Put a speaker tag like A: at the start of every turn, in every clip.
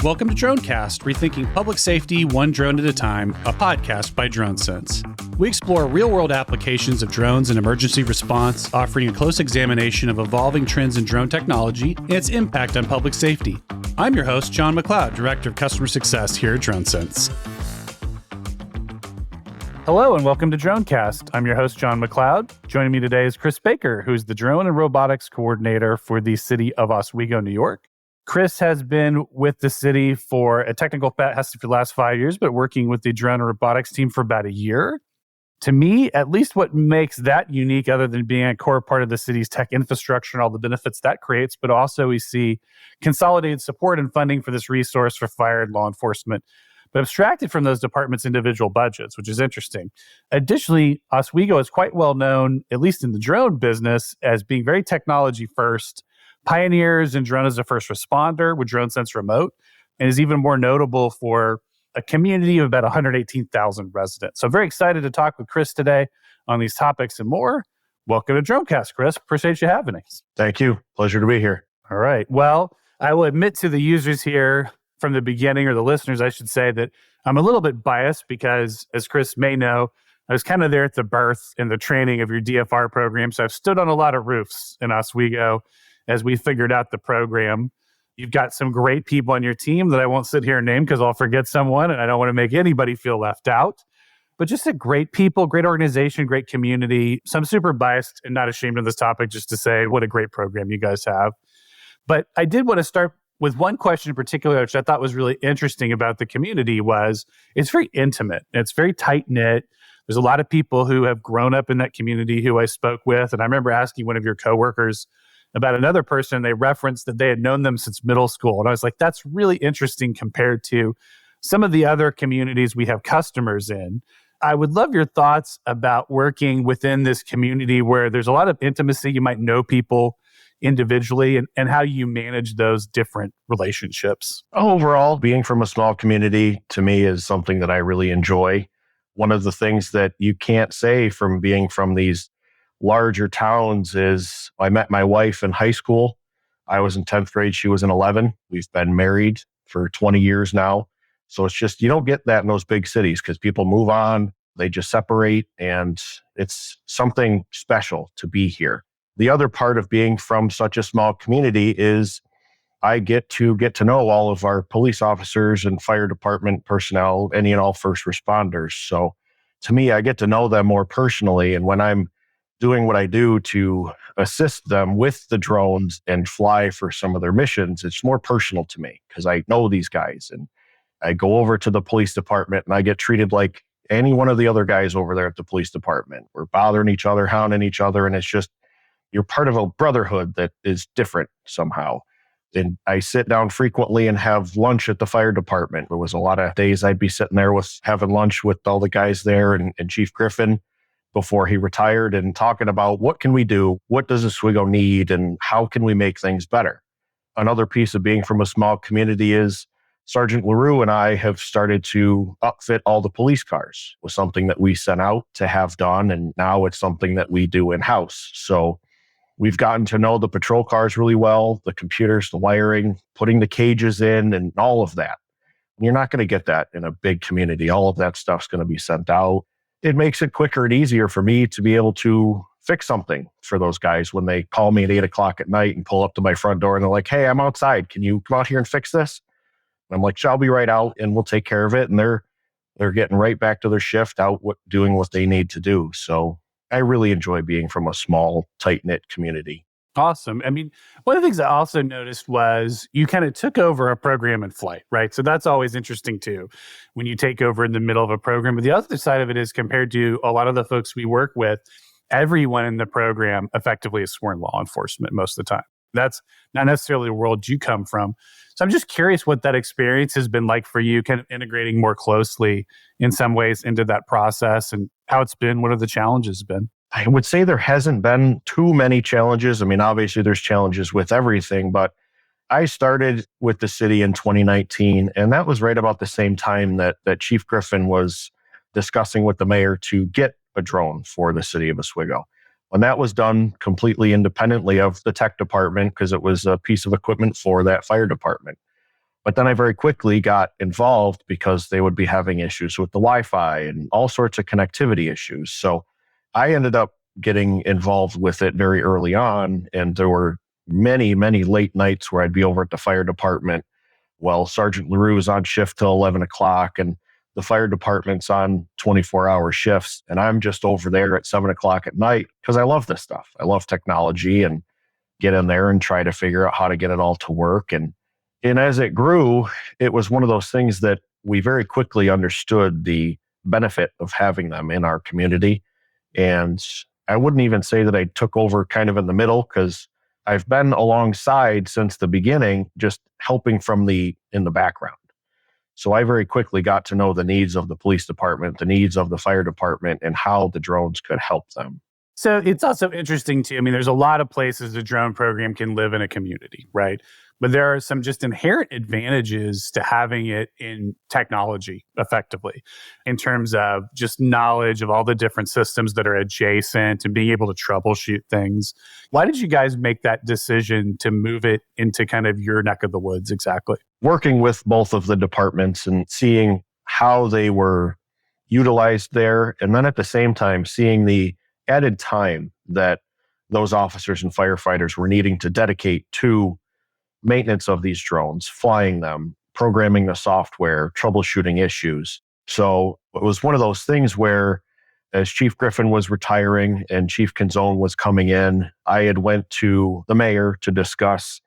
A: Welcome to Dronecast, Rethinking Public Safety one drone at a time, a podcast by DroneSense. We explore real-world applications of drones in emergency response, offering a close examination of evolving trends in drone technology and its impact on public safety. I'm your host, John McLeod, Director of Customer Success here at DroneSense. Hello and welcome to Dronecast. I'm your host, John McLeod. Joining me today is Chris Baker, who's the Drone and Robotics Coordinator for the City of Oswego, New York. Chris has been with the city for a technical capacity for the last 5 years, but working with the drone and robotics team for about a year. To me, at least what makes that unique, other than being a core part of the city's tech infrastructure and all the benefits that creates, but also we see consolidated support and funding for this resource for fire and law enforcement, but abstracted from those departments' individual budgets, which is interesting. Additionally, Oswego is quite well known, at least in the drone business, as being very technology first, pioneers in drone as a first responder with DroneSense Remote, and is even more notable for a community of about 118,000 residents. So very excited to talk with Chris today on these topics and more. Welcome to Dronecast, Chris. Appreciate you having us.
B: Thank you. Pleasure to be here.
A: All right. Well, I will admit to the users here from the beginning, or the listeners, I should say, that I'm a little bit biased because, as Chris may know, I was kind of there at the birth and the training of your DFR program. So I've stood on a lot of roofs in Oswego as we figured out the program. You've got some great people on your team that I won't sit here and name because I'll forget someone and I don't want to make anybody feel left out. But just a great people, great organization, great community. So I'm super biased and not ashamed of this topic just to say what a great program you guys have. But I did want to start with one question in particular, which I thought was really interesting about the community, was it's very intimate. It's very tight-knit. There's a lot of people who have grown up in that community who I spoke with. And I remember asking one of your coworkers about another person. They referenced that they had known them since middle school. And I was like, that's really interesting compared to some of the other communities we have customers in. I would love your thoughts about working within this community where there's a lot of intimacy. You might know people individually and how you manage those different relationships.
B: Overall, being from a small community to me is something that I really enjoy. One of the things that you can't say from being from these larger towns is I met my wife in high school. I was in 10th grade. She was in 11. We've been married for 20 years now. So it's just, you don't get that in those big cities because people move on, they just separate, and it's something special to be here. The other part of being from such a small community is I get to know all of our police officers and fire department personnel, any and all first responders. So to me, I get to know them more personally. And when I'm doing what I do to assist them with the drones and fly for some of their missions, it's more personal to me because I know these guys. And I go over to the police department and I get treated like any one of the other guys over there at the police department. We're bothering each other, hounding each other. And it's just, you're part of a brotherhood that is different somehow. And I sit down frequently and have lunch at the fire department. There was a lot of days I'd be sitting there having lunch with all the guys there and Chief Griffin before he retired and talking about what can we do? What does Oswego need? And how can we make things better? Another piece of being from a small community is Sergeant LaRue and I have started to upfit all the police cars. It was something that we sent out to have done. And now it's something that we do in-house. So we've gotten to know the patrol cars really well, the computers, the wiring, putting the cages in and all of that. You're not going to get that in a big community. All of that stuff's going to be sent out. It makes it quicker and easier for me to be able to fix something for those guys when they call me at 8 o'clock at night and pull up to my front door and they're like, hey, I'm outside. Can you come out here and fix this? And I'm like, I'll be right out and we'll take care of it. And they're getting right back to their shift out, doing what they need to do. So I really enjoy being from a small, tight-knit community.
A: Awesome. I mean, one of the things I also noticed was you kind of took over a program in flight, right? So that's always interesting too, when you take over in the middle of a program. But the other side of it is compared to a lot of the folks we work with, everyone in the program effectively is sworn law enforcement most of the time. That's not necessarily the world you come from. So I'm just curious what that experience has been like for you, kind of integrating more closely in some ways into that process and how it's been, what are the challenges been?
B: I would say there hasn't been too many challenges. I mean, obviously there's challenges with everything, but I started with the city in 2019, and that was right about the same time that Chief Griffin was discussing with the mayor to get a drone for the city of Oswego. And that was done completely independently of the tech department because it was a piece of equipment for that fire department. But then I very quickly got involved because they would be having issues with the Wi-Fi and all sorts of connectivity issues. So I ended up getting involved with it very early on. And there were many, many late nights where I'd be over at the fire department. Well, Sergeant LaRue is on shift till 11 o'clock and the fire department's on 24-hour shifts. And I'm just over there at 7 o'clock at night because I love this stuff. I love technology and get in there and try to figure out how to get it all to work. And as it grew, it was one of those things that we very quickly understood the benefit of having them in our community. And I wouldn't even say that I took over kind of in the middle because I've been alongside since the beginning, just helping in the background. So I very quickly got to know the needs of the police department, the needs of the fire department, and how the drones could help them.
A: So it's also interesting too. I mean, there's a lot of places the drone program can live in a community, right? But there are some just inherent advantages to having it in technology effectively in terms of just knowledge of all the different systems that are adjacent and being able to troubleshoot things. Why did you guys make that decision to move it into kind of your neck of the woods exactly?
B: Working with both of the departments and seeing how they were utilized there, and then at the same time, seeing the added time that those officers and firefighters were needing to dedicate to maintenance of these drones, flying them, programming the software, troubleshooting issues. So it was one of those things where as Chief Griffin was retiring and Chief Canzone was coming in, I had went to the mayor to discuss,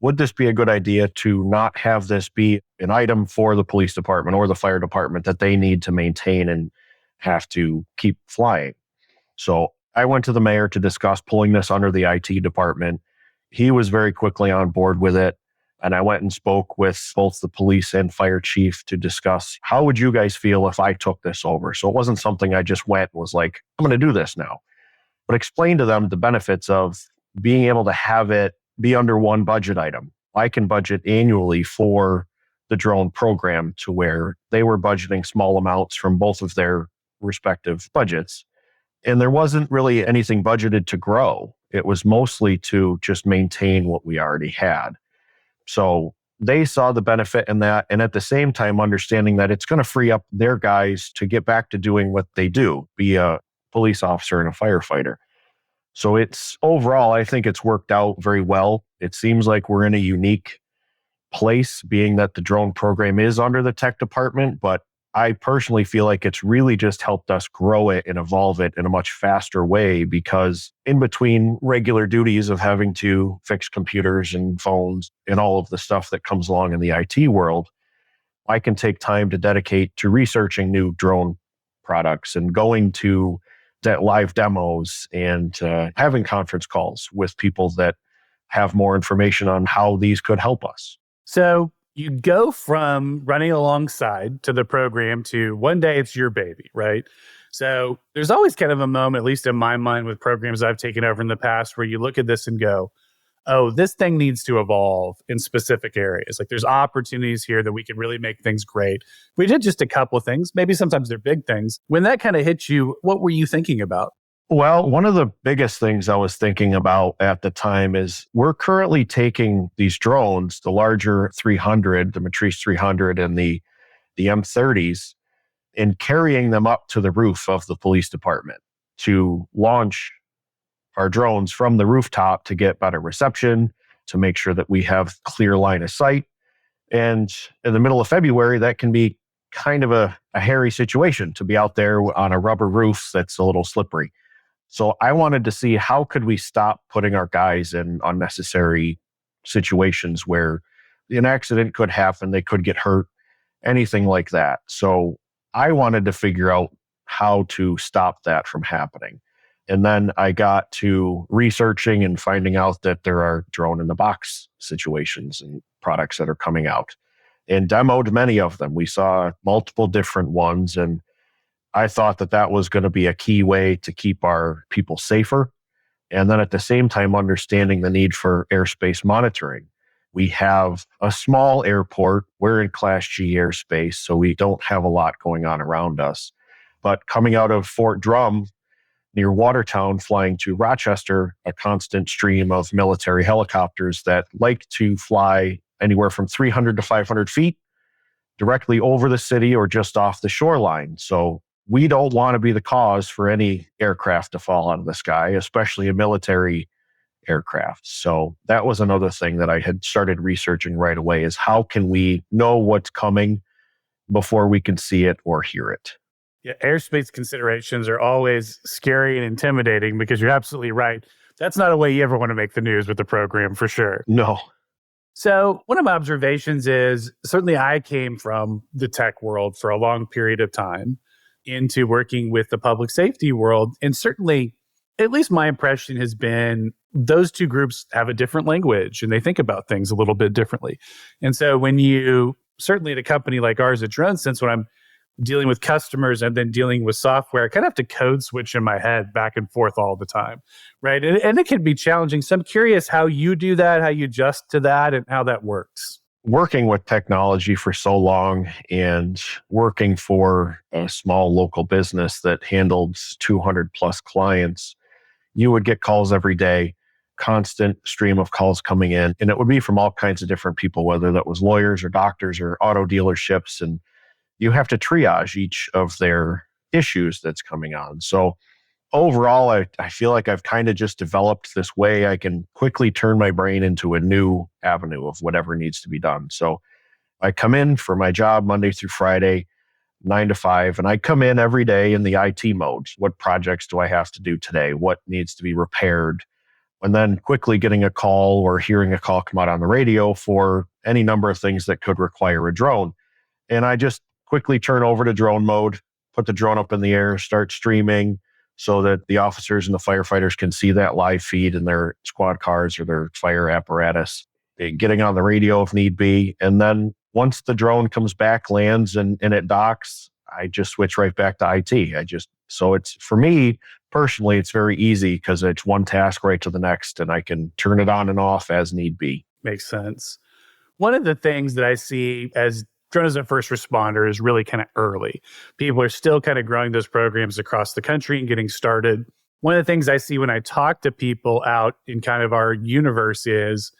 B: would this be a good idea to not have this be an item for the police department or the fire department that they need to maintain and have to keep flying? So I went to the mayor to discuss pulling this under the IT department. He was very quickly on board with it. And I went and spoke with both the police and fire chief to discuss how would you guys feel if I took this over? So it wasn't something I just went and was like, I'm going to do this now. But explain to them the benefits of being able to have it be under one budget item. I can budget annually for the drone program to where they were budgeting small amounts from both of their respective budgets. And there wasn't really anything budgeted to grow. It was mostly to just maintain what we already had. So they saw the benefit in that. And at the same time, understanding that it's going to free up their guys to get back to doing what they do, be a police officer and a firefighter. So it's overall, I think it's worked out very well. It seems like we're in a unique place, being that the drone program is under the tech department, but I personally feel like it's really just helped us grow it and evolve it in a much faster way, because in between regular duties of having to fix computers and phones and all of the stuff that comes along in the IT world, I can take time to dedicate to researching new drone products and going to live demos and having conference calls with people that have more information on how these could help us.
A: So you go from running alongside to the program to one day it's your baby, right? So there's always kind of a moment, at least in my mind, with programs I've taken over in the past, where you look at this and go, oh, this thing needs to evolve in specific areas. Like there's opportunities here that we can really make things great. We did just a couple of things. Maybe sometimes they're big things. When that kind of hit you, what were you thinking about?
B: Well, one of the biggest things I was thinking about at the time is we're currently taking these drones, the larger 300, the Matrice 300 and the M30s, and carrying them up to the roof of the police department to launch our drones from the rooftop to get better reception, to make sure that we have clear line of sight. And in the middle of February, that can be kind of a hairy situation to be out there on a rubber roof that's a little slippery. So I wanted to see how could we stop putting our guys in unnecessary situations where an accident could happen, they could get hurt, anything like that. So I wanted to figure out how to stop that from happening. And then I got to researching and finding out that there are drone in the box situations and products that are coming out, and demoed many of them. We saw multiple different ones, and I thought that that was going to be a key way to keep our people safer. And then at the same time, understanding the need for airspace monitoring. We have a small airport. We're in Class G airspace, so we don't have a lot going on around us. But coming out of Fort Drum, near Watertown, flying to Rochester, a constant stream of military helicopters that like to fly anywhere from 300 to 500 feet directly over the city or just off the shoreline. So we don't want to be the cause for any aircraft to fall out of the sky, especially a military aircraft. So that was another thing that I had started researching right away, is how can we know what's coming before we can see it or hear it?
A: Yeah, airspace considerations are always scary and intimidating because you're absolutely right. That's not a way you ever want to make the news with the program, for sure.
B: No.
A: So one of my observations is certainly I came from the tech world for a long period of time into working with the public safety world. And certainly, at least my impression has been those two groups have a different language and they think about things a little bit differently. And so when you, certainly at a company like ours at DroneSense, when I'm dealing with customers and then dealing with software, I kind of have to code switch in my head back and forth all the time, right? And it can be challenging. So I'm curious how you do that, how you adjust to that, and how that works.
B: Working with technology for so long and working for a small local business that handled 200 plus clients, you would get calls every day, constant stream of calls coming in. And it would be from all kinds of different people, whether that was lawyers or doctors or auto dealerships. And you have to triage each of their issues that's coming on. So overall, I feel like I've kind of just developed this way I can quickly turn my brain into a new avenue of whatever needs to be done. So I come in for my job Monday through Friday, 9 to 5, and I come in every day in the IT mode. What projects do I have to do today? What needs to be repaired? And then quickly getting a call or hearing a call come out on the radio for any number of things that could require a drone. And I just quickly turn over to drone mode, put the drone up in the air, start streaming so that the officers and the firefighters can see that live feed in their squad cars or their fire apparatus, getting on the radio if need be. And then once the drone comes back, lands, and it docks, I just switch right back to IT. So it's, for me personally, it's very easy because it's one task right to the next and I can turn it on and off as need be.
A: Makes sense. One of the things that I see as drone as a first responder is really kind of early. People are still kind of growing those programs across the country and getting started. One of the things I see when I talk to people out in kind of our universe is,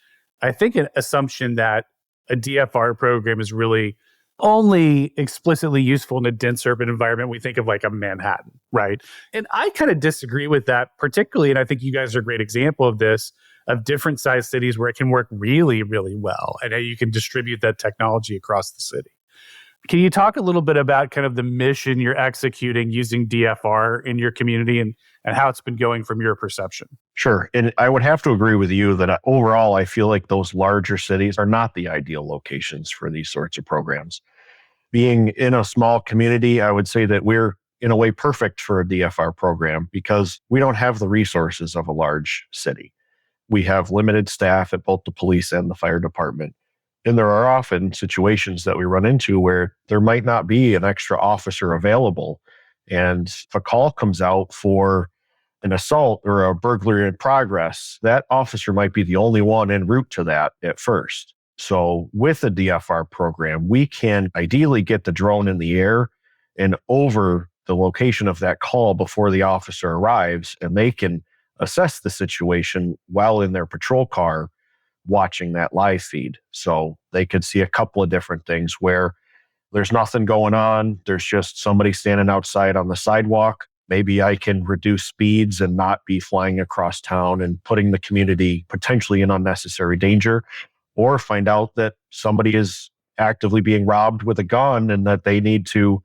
A: I think, an assumption that a DFR program is really only explicitly useful in a dense urban environment. We think of like a Manhattan, right? And I kind of disagree with that, particularly, and I think you guys are a great example of this, of different size cities where it can work really, really well and how you can distribute that technology across the city. Can you talk a little bit about kind of the mission you're executing using DFR in your community and how it's been going from your perception?
B: Sure. And I would have to agree with you that overall, I feel like those larger cities are not the ideal locations for these sorts of programs. Being in a small community, I would say that we're in a way perfect for a DFR program because we don't have the resources of a large city. We have limited staff at both the police and the fire department. And there are often situations that we run into where there might not be an extra officer available. And if a call comes out for an assault or a burglary in progress, that officer might be the only one en route to that at first. So with a DFR program, we can ideally get the drone in the air and over the location of that call before the officer arrives, and they can assess the situation while in their patrol car watching that live feed. So they could see a couple of different things where there's nothing going on. There's just somebody standing outside on the sidewalk. Maybe I can reduce speeds and not be flying across town and putting the community potentially in unnecessary danger, or find out that somebody is actively being robbed with a gun and that they need to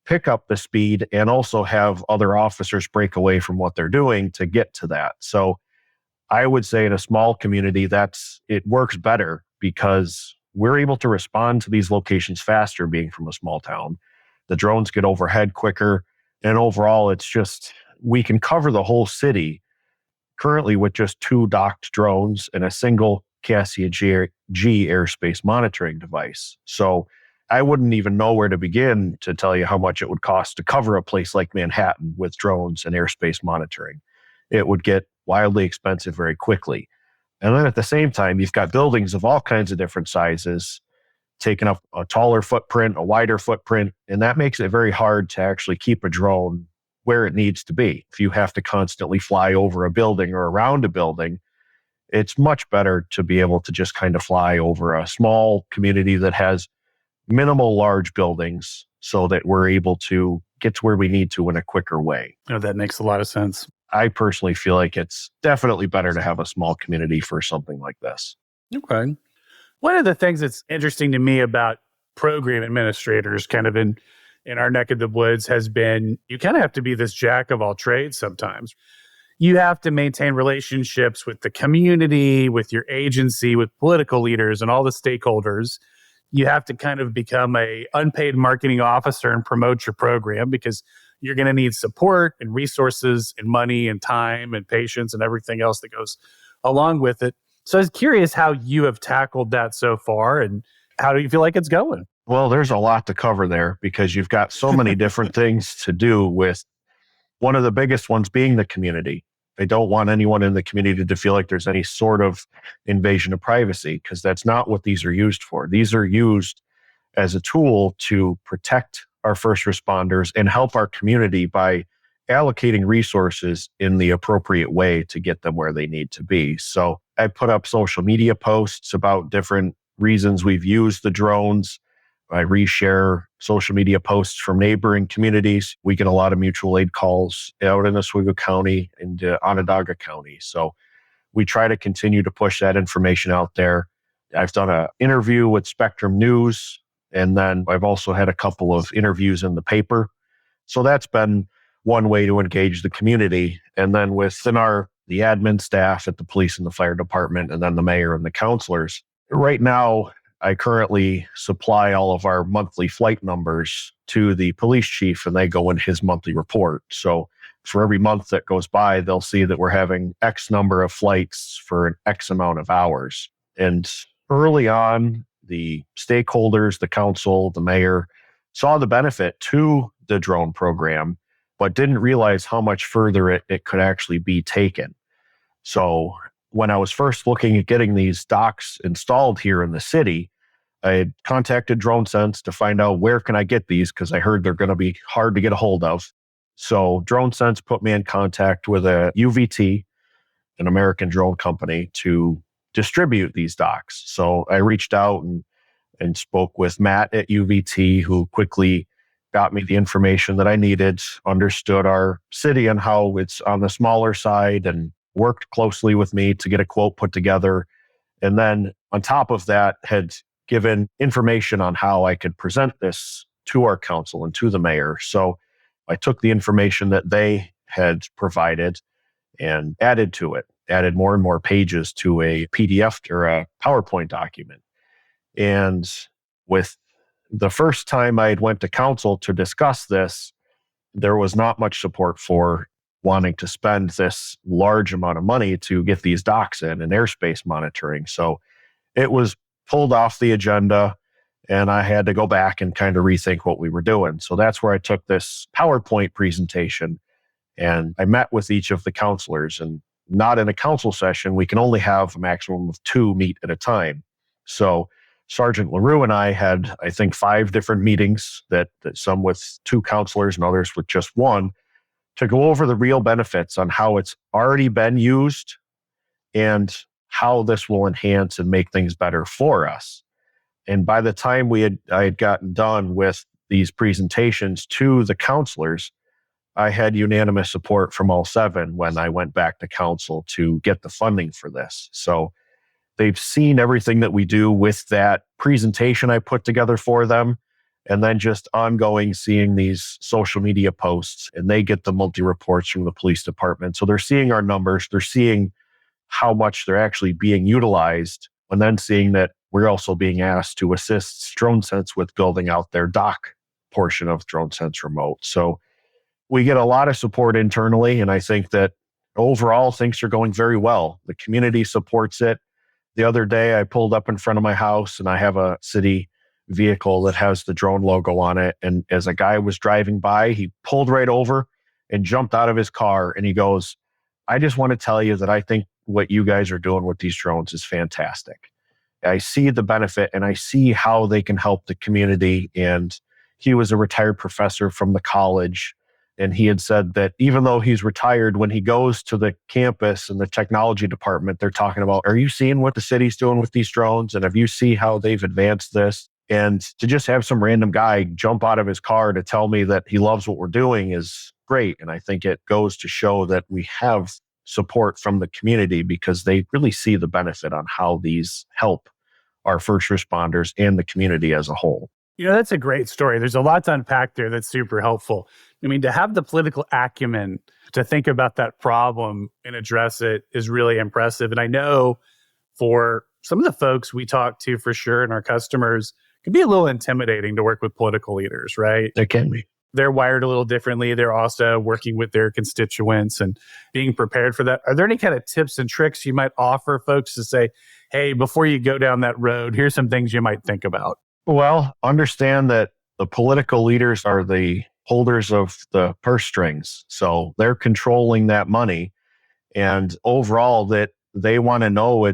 B: pick up the speed and also have other officers break away from what they're doing to get to that. So I would say in a small community, it works better because we're able to respond to these locations faster being from a small town. The drones get overhead quicker. And overall, it's just, we can cover the whole city currently with just 2 docked drones and a single Cassia G airspace monitoring device. So I wouldn't even know where to begin to tell you how much it would cost to cover a place like Manhattan with drones and airspace monitoring. It would get wildly expensive very quickly. And then at the same time, you've got buildings of all kinds of different sizes, taking up a taller footprint, a wider footprint, and that makes it very hard to actually keep a drone where it needs to be. If you have to constantly fly over a building or around a building, it's much better to be able to just kind of fly over a small community that has minimal large buildings so that we're able to get to where we need to in a quicker way.
A: Oh, that makes a lot of sense.
B: I personally feel like it's definitely better to have a small community for something like this.
A: Okay. One of the things that's interesting to me about program administrators kind of in our neck of the woods has been you kind of have to be this jack of all trades sometimes. You have to maintain relationships with the community, with your agency, with political leaders and all the stakeholders. You have to kind of become a unpaid marketing officer and promote your program because you're going to need support and resources and money and time and patience and everything else that goes along with it. So I was curious how you have tackled that so far and how do you feel like it's going?
B: Well, there's a lot to cover there because you've got so many different things to do, with one of the biggest ones being the community. They don't want anyone in the community to feel like there's any sort of invasion of privacy, because that's not what these are used for. These are used as a tool to protect our first responders and help our community by allocating resources in the appropriate way to get them where they need to be. So I put up social media posts about different reasons we've used the drones. I reshare social media posts from neighboring communities. We get a lot of mutual aid calls out in Oswego County and Onondaga County. So we try to continue to push that information out there. I've done an interview with Spectrum News, and then I've also had a couple of interviews in the paper. So that's been one way to engage the community. And then within the admin staff at the police and the fire department, and then the mayor and the counselors. Right now, I currently supply all of our monthly flight numbers to the police chief, and they go in his monthly report. So for every month that goes by, they'll see that we're having X number of flights for an X amount of hours. And early on, the stakeholders, the council, the mayor saw the benefit to the drone program, but didn't realize how much further it could actually be taken. So when I was first looking at getting these docks installed here in the city, I had contacted DroneSense to find out where can I get these, because I heard they're going to be hard to get a hold of. So DroneSense put me in contact with a UVT, an American drone company, to distribute these docks. So I reached out and spoke with Matt at UVT, who quickly got me the information that I needed, understood our city and how it's on the smaller side, and worked closely with me to get a quote put together. And then on top of that, had given information on how I could present this to our council and to the mayor. So I took the information that they had provided and added to it, added more and more pages to a PDF or a PowerPoint document. And with the first time I went to council to discuss this, there was not much support for wanting to spend this large amount of money to get these docks in and airspace monitoring. So it was pulled off the agenda, and I had to go back and kind of rethink what we were doing. So that's where I took this PowerPoint presentation, and I met with each of the counselors. And not in a council session, we can only have a maximum of 2 meet at a time. So Sergeant LaRue and I had, I think, 5 different meetings, that some with 2 counselors and others with just 1, to go over the real benefits on how it's already been used and how this will enhance and make things better for us. And by the time I had gotten done with these presentations to the counselors, I had unanimous support from all 7 when I went back to council to get the funding for this. So they've seen everything that we do with that presentation I put together for them, and then just ongoing seeing these social media posts, and they get the monthly reports from the police department. So they're seeing our numbers, they're seeing how much they're actually being utilized, and then seeing that we're also being asked to assist DroneSense with building out their dock portion of DroneSense Remote. So we get a lot of support internally, and I think that overall things are going very well. The community supports it. The other day I pulled up in front of my house, and I have a city vehicle that has the drone logo on it. And as a guy was driving by, he pulled right over and jumped out of his car, and he goes, "I just want to tell you that I think what you guys are doing with these drones is fantastic. I see the benefit, and I see how they can help the community." And he was a retired professor from the college, And he had said that even though he's retired, when he goes to the campus and the technology department, they're talking about, are you seeing what the city's doing with these drones? And have you seen how they've advanced this? And to just have some random guy jump out of his car to tell me that he loves what we're doing is great. And I think it goes to show that we have support from the community because they really see the benefit on how these help our first responders and the community as a whole.
A: That's a great story. There's a lot to unpack there that's super helpful. I mean, to have the political acumen to think about that problem and address it is really impressive. And I know for some of the folks we talk to for sure and our customers, it can be a little intimidating to work with political leaders, right?
B: It can be.
A: They're wired a little differently. They're also working with their constituents and being prepared for that. Are there any kind of tips and tricks you might offer folks to say, hey, before you go down that road, here's some things you might think about?
B: Well, understand that the political leaders are the holders of the purse strings. So they're controlling that money. And overall, that they want to know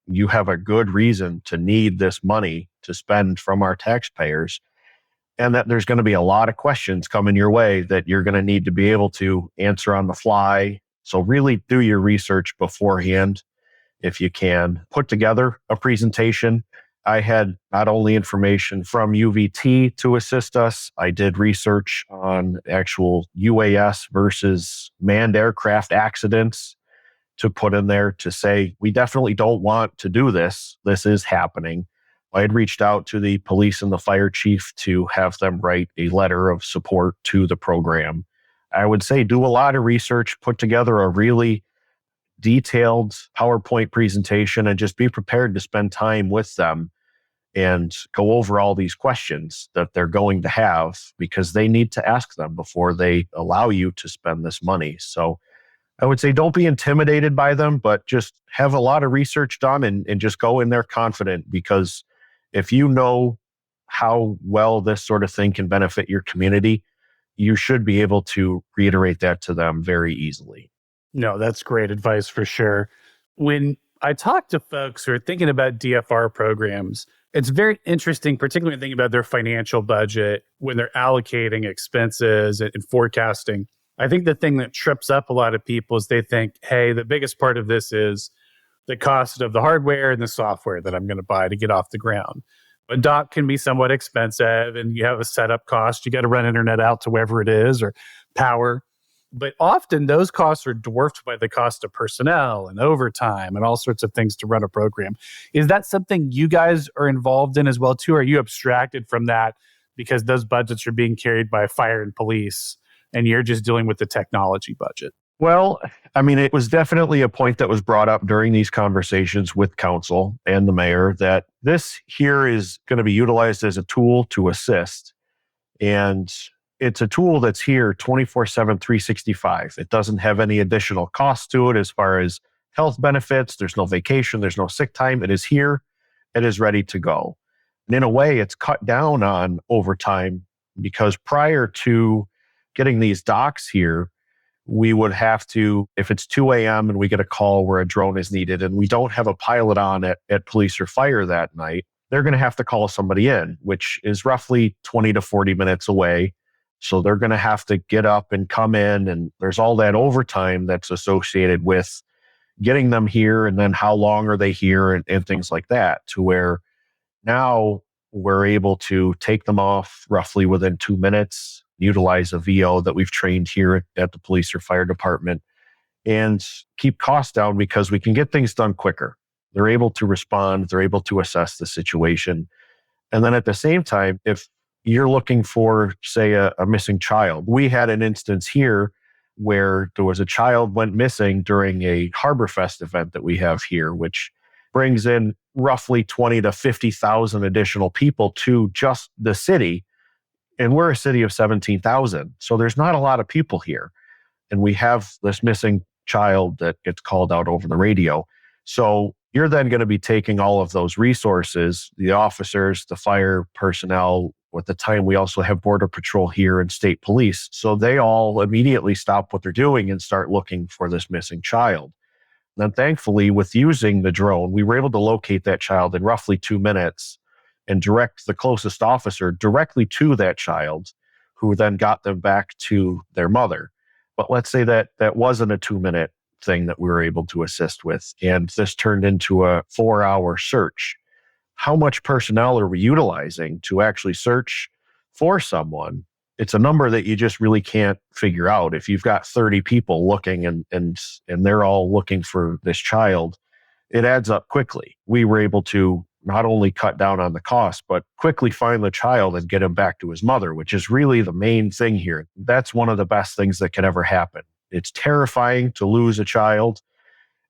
B: you have a good reason to need this money to spend from our taxpayers. And that there's going to be a lot of questions coming your way that you're going to need to be able to answer on the fly. So really do your research beforehand if you can. Put together a presentation. I had not only information from UVT to assist us, I did research on actual UAS versus manned aircraft accidents to put in there to say, we definitely don't want to do this. This is happening. I had reached out to the police and the fire chief to have them write a letter of support to the program. I would say do a lot of research, put together a really detailed PowerPoint presentation, and just be prepared to spend time with them and go over all these questions that they're going to have because they need to ask them before they allow you to spend this money. So I would say don't be intimidated by them, but just have a lot of research done and just go in there confident, because if you know how well this sort of thing can benefit your community, you should be able to reiterate that to them very easily.
A: No, that's great advice for sure. When I talk to folks who are thinking about DFR programs, it's very interesting, particularly when thinking about their financial budget, when they're allocating expenses and forecasting. I think the thing that trips up a lot of people is they think, hey, the biggest part of this is the cost of the hardware and the software that I'm going to buy to get off the ground. A dock can be somewhat expensive and you have a setup cost. You got to run internet out to wherever it is or power. But often those costs are dwarfed by the cost of personnel and overtime and all sorts of things to run a program. Is that something you guys are involved in as well too? Are you abstracted from that because those budgets are being carried by fire and police and you're just dealing with the technology budget?
B: Well, I mean, it was definitely a point that was brought up during these conversations with council and the mayor that this here is going to be utilized as a tool to assist. And it's a tool that's here 24/7, 365. It doesn't have any additional cost to it as far as health benefits. There's no vacation. There's no sick time. It is here. It is ready to go. And in a way, it's cut down on overtime because prior to getting these docks here, we would have to, if it's 2 a.m. and we get a call where a drone is needed and we don't have a pilot on at police or fire that night, they're going to have to call somebody in, which is roughly 20 to 40 minutes away. So they're going to have to get up and come in, and there's all that overtime that's associated with getting them here, and then how long are they here and things like that, to where now we're able to take them off roughly within 2 minutes, utilize a VO that we've trained here at the police or fire department, and keep costs down because we can get things done quicker. They're able to respond, they're able to assess the situation. And then at the same time, if you're looking for, say, a missing child. We had an instance here where there was a child went missing during a Harborfest event that we have here, which brings in roughly 20 to 50,000 additional people to just the city. And we're a city of 17,000. So there's not a lot of people here. And we have this missing child that gets called out over the radio. So you're then going to be taking all of those resources, the officers, the fire personnel. At the time, we also have Border Patrol here and state police. So they all immediately stop what they're doing and start looking for this missing child. Then thankfully, with using the drone, we were able to locate that child in roughly 2 minutes and direct the closest officer directly to that child, who then got them back to their mother. But let's say that that wasn't a 2-minute thing that we were able to assist with, and this turned into a 4-hour search. How much personnel are we utilizing to actually search for someone? It's a number that you just really can't figure out. If you've got 30 people looking and they're all looking for this child, it adds up quickly. We were able to not only cut down on the cost, but quickly find the child and get him back to his mother, which is really the main thing here. That's one of the best things that can ever happen. It's terrifying to lose a child,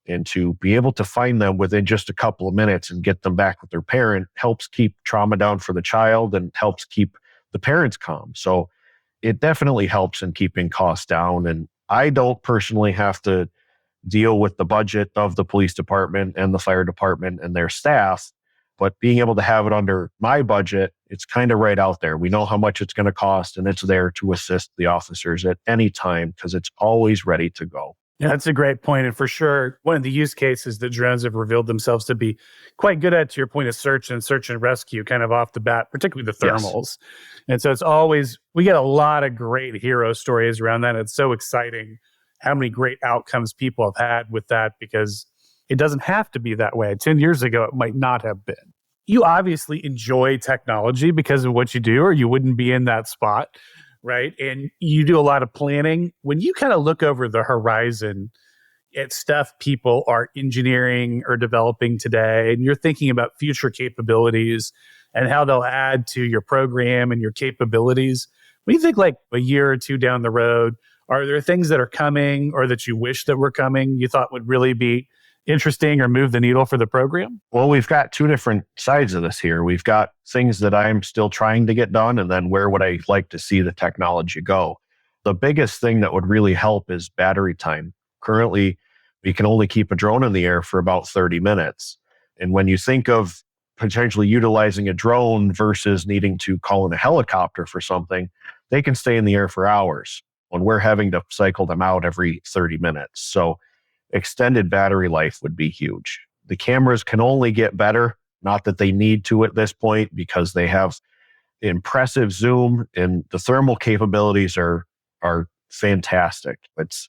B: and to be able to find them within just a couple of minutes and get them back with their parent helps keep trauma down for the child and helps keep the parents calm. So it definitely helps in keeping costs down. And I don't personally have to deal with the budget of the police department and the fire department and their staff, but being able to have it under my budget, it's kind of right out there. We know how much it's going to cost, and it's there to assist the officers at any time because it's always ready to go.
A: Yeah, that's a great point. And for sure, one of the use cases that drones have revealed themselves to be quite good at, to your point, of search and rescue kind of off the bat, particularly the thermals. Yes. And so it's always, we get a lot of great hero stories around that. It's so exciting how many great outcomes people have had with that, because it doesn't have to be that way. 10 years ago, it might not have been. You obviously enjoy technology because of what you do, or you wouldn't be in that spot. Right. And you do a lot of planning. When you kind of look over the horizon at stuff people are engineering or developing today, and you're thinking about future capabilities and how they'll add to your program and your capabilities, when you think like a year or two down the road, are there things that are coming or that you wish that were coming you thought would really be interesting or move the needle for the program?
B: Well, we've got two different sides of this here. We've got things that I'm still trying to get done, and then where would I like to see the technology go? The biggest thing that would really help is battery time. Currently, we can only keep a drone in the air for about 30 minutes. And when you think of potentially utilizing a drone versus needing to call in a helicopter for something, they can stay in the air for hours when we're having to cycle them out every 30 minutes. So extended battery life would be huge. The cameras can only get better, not that they need to at this point, because they have impressive zoom and the thermal capabilities are fantastic. It's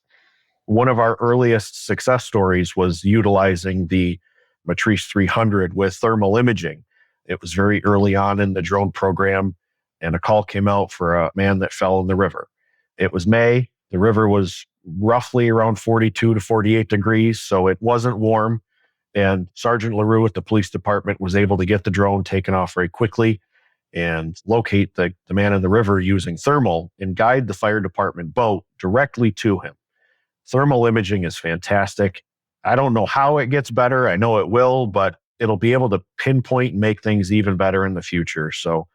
B: one of our earliest success stories was utilizing the Matrice 300 with thermal imaging. It was very early on in the drone program, and a call came out for a man that fell in the river. It was May. The river was roughly around 42 to 48 degrees, so it wasn't warm. And Sergeant LaRue at the police department was able to get the drone taken off very quickly and locate the man in the river using thermal and guide the fire department boat directly to him. Thermal imaging is fantastic. I don't know how it gets better. I know it will, but it'll be able to pinpoint and make things even better in the future. So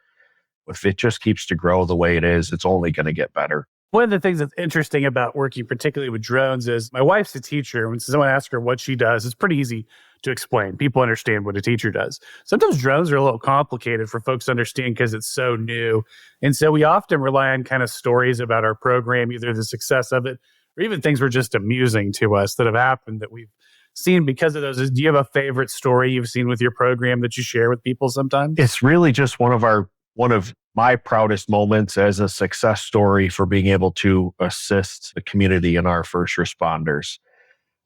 B: if it just keeps to grow the way it is, it's only going to get better.
A: One of the things that's interesting about working particularly with drones is my wife's a teacher. When someone asks her what she does, it's pretty easy to explain. People understand what a teacher does. Sometimes drones are a little complicated for folks to understand because it's so new. And so we often rely on kind of stories about our program, either the success of it or even things were just amusing to us that have happened that we've seen because of those. Do you have a favorite story you've seen with your program that you share with people sometimes?
B: It's really just one of my proudest moments as a success story for being able to assist the community and our first responders.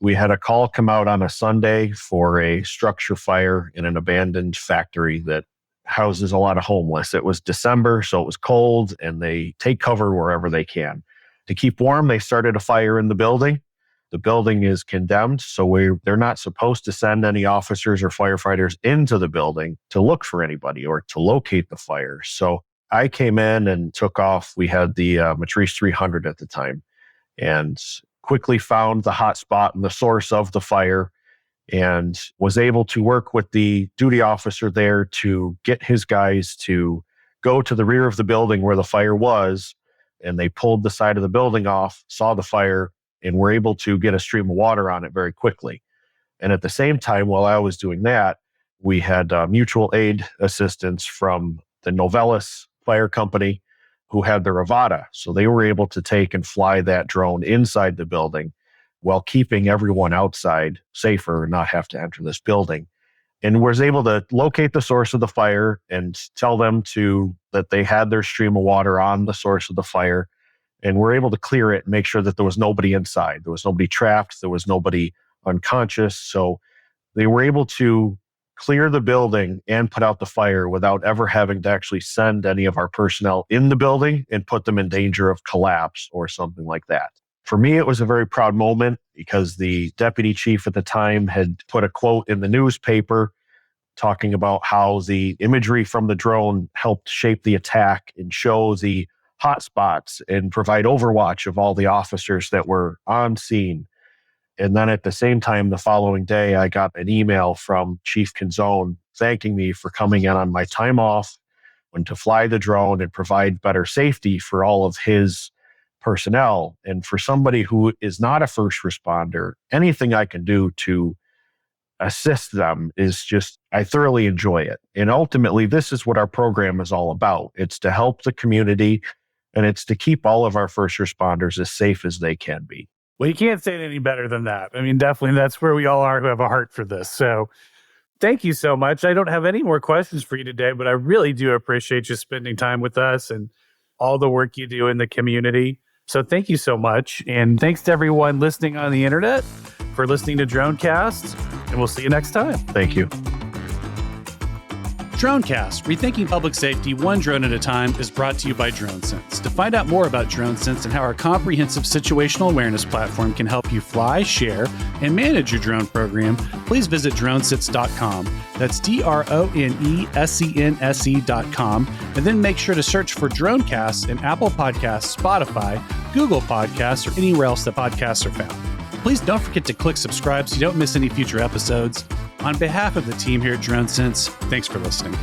B: We had a call come out on a Sunday for a structure fire in an abandoned factory that houses a lot of homeless. It was December, so it was cold, and they take cover wherever they can. To keep warm, they started a fire in the building. The building is condemned, so they're not supposed to send any officers or firefighters into the building to look for anybody or to locate the fire. So I came in and took off. We had the Matrice 300 at the time and quickly found the hot spot and the source of the fire and was able to work with the duty officer there to get his guys to go to the rear of the building where the fire was. And they pulled the side of the building off, saw the fire, and were able to get a stream of water on it very quickly. And at the same time, while I was doing that, we had mutual aid assistance from the Novelis Fire Company, who had the Rivada. So they were able to take and fly that drone inside the building while keeping everyone outside safer and not have to enter this building. And was able to locate the source of the fire and tell them to that they had their stream of water on the source of the fire and were able to clear it and make sure that there was nobody inside. There was nobody trapped. There was nobody unconscious. So they were able to clear the building and put out the fire without ever having to actually send any of our personnel in the building and put them in danger of collapse or something like that. For me, it was a very proud moment because the deputy chief at the time had put a quote in the newspaper talking about how the imagery from the drone helped shape the attack and show the hotspots and provide overwatch of all the officers that were on scene. And then at the same time, the following day, I got an email from Chief Canzone thanking me for coming in on my time off and to fly the drone and provide better safety for all of his personnel. And for somebody who is not a first responder, anything I can do to assist them is just, I thoroughly enjoy it. And ultimately, this is what our program is all about. It's to help the community and it's to keep all of our first responders as safe as they can be.
A: Well, you can't say it any better than that. I mean, definitely that's where we all are who have a heart for this. So thank you so much. I don't have any more questions for you today, but I really do appreciate you spending time with us and all the work you do in the community. So thank you so much. And thanks to everyone listening on the internet for listening to Dronecast. And we'll see you next time.
B: Thank you.
C: Dronecast, Rethinking Public Safety one drone at a time, is brought to you by DroneSense. To find out more about DroneSense and how our comprehensive situational awareness platform can help you fly, share, and manage your drone program, please visit DroneSense.com. That's DroneSense.com. And then make sure to search for Dronecast in Apple Podcasts, Spotify, Google Podcasts, or anywhere else that podcasts are found. Please don't forget to click subscribe so you don't miss any future episodes. On behalf of the team here at DroneSense, thanks for listening.